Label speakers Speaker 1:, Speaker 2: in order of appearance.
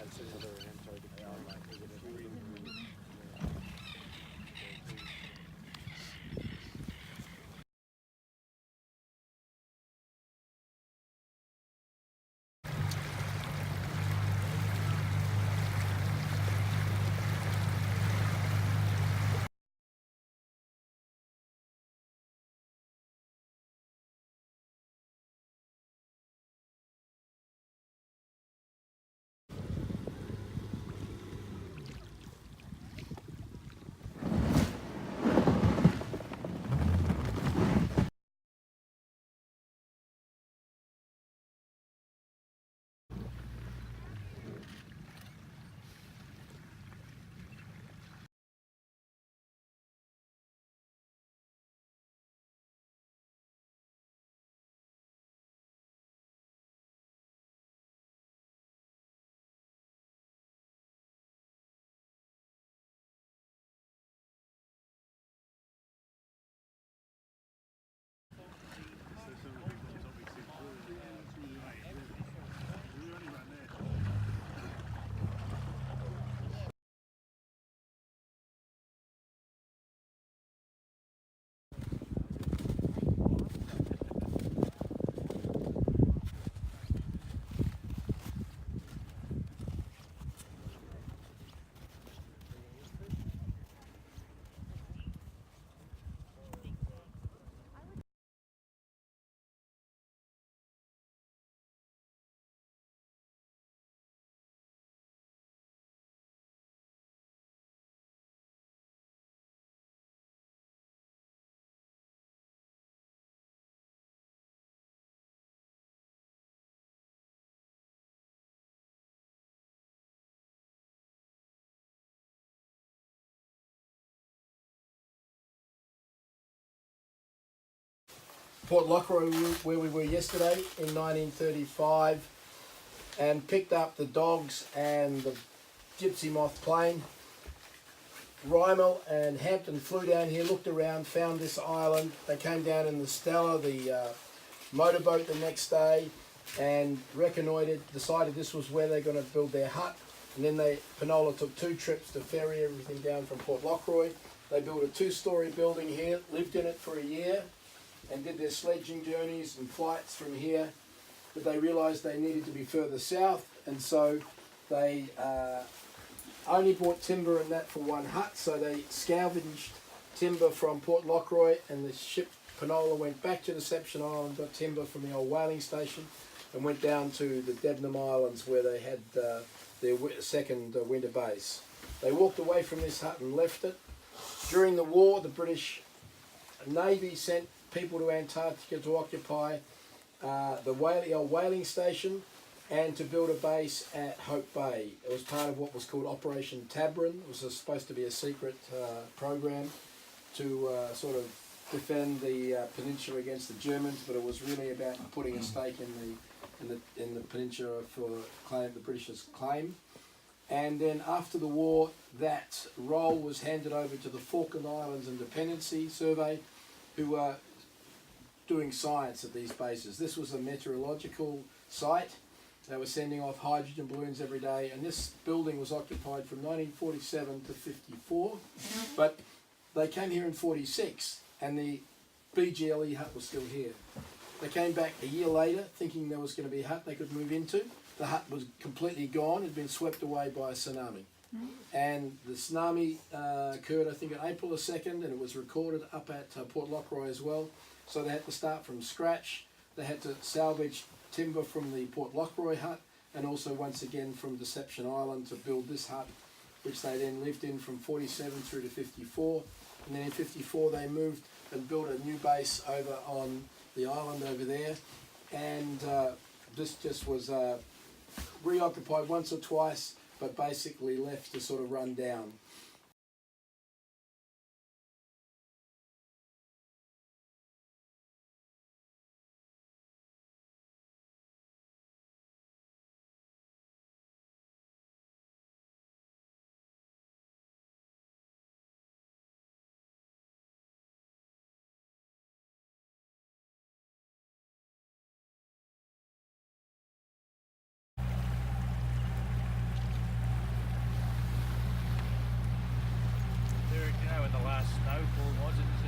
Speaker 1: that's another Antarctic term.
Speaker 2: Port Lockroy, where we were yesterday in 1935, and picked up the dogs and the gypsy moth plane. Rymill and Hampton flew down here, looked around, found this island. They came down in the Stella, the motorboat, the next day, and reconnoitred, decided this was where they're going to build their hut. And then Penola took 2 trips to ferry everything down from Port Lockroy. They built a 2-story building here, lived in it for a year, and did their sledging journeys and flights from here. But they realised they needed to be further south, and so they only bought timber and that for one hut. So they scavenged timber from Port Lockroy, and the ship Penola went back to Deception Island, got timber from the old whaling station, and went down to the Debnam Islands where they had their second winter base. They walked away from this hut and left it. During the war, the British Navy sent people to Antarctica to occupy the old whaling station and to build a base at Hope Bay. It was part of what was called Operation Tabrin. It was supposed to be a secret program to sort of defend the peninsula against the Germans, but it was really about putting a stake in the peninsula for the British's claim. And then after the war, that role was handed over to the Falkland Islands Independency Survey, who were doing science at these bases. This was a meteorological site. They were sending off hydrogen balloons every day, and this building was occupied from 1947 to 54. But they came here in 46, and the BGLE hut was still here. They came back a year later, thinking there was going to be a hut they could move into. The hut was completely gone, had been swept away by a tsunami. And the tsunami occurred, I think, on April the 2nd, and it was recorded up at Port Lockroy as well. So they had to start from scratch. They had to salvage timber from the Port Lockroy hut, and also once again from Deception Island to build this hut, which they then lived in from 47 through to 54. And then in 54 they moved and built a new base over on the island over there. And this just was reoccupied once or twice, but basically left to sort of run down.
Speaker 3: snowfall wasn't